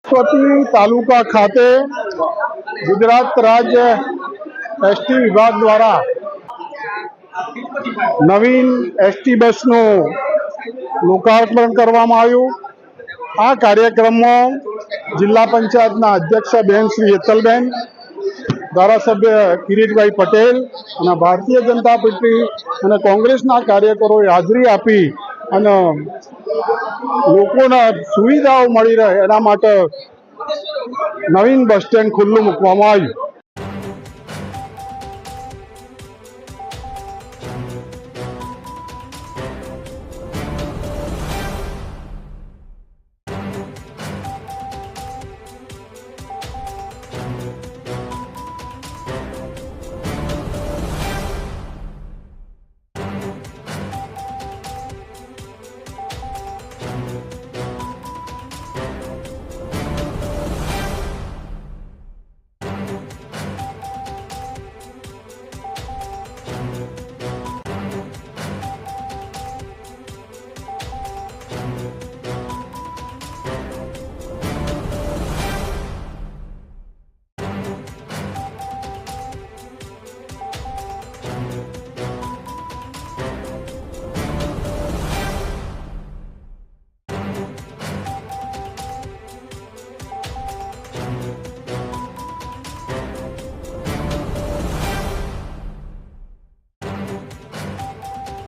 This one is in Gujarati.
સરસ્વતી તાલુકા ખાતે ગુજરાત રાજ્ય એસટી વિભાગ દ્વારા નવીન એસટી બસનું લોકાર્પણ કરવામાં આવ્યું। આ કાર્યક્રમમાં જિલ્લા પંચાયતના અધ્યક્ષ બેન શ્રી હેતલબેન, ધારાસભ્ય કિરીટભાઈ પટેલ અને ભારતીય જનતા પાર્ટી અને કોંગ્રેસના કાર્યકરોએ હાજરી આપી અને લોકોને સુવિધાઓ મળી રહે એના માટે નવીન બસ સ્ટેન્ડ ખુલ્લું મૂકવામાં આવ્યું।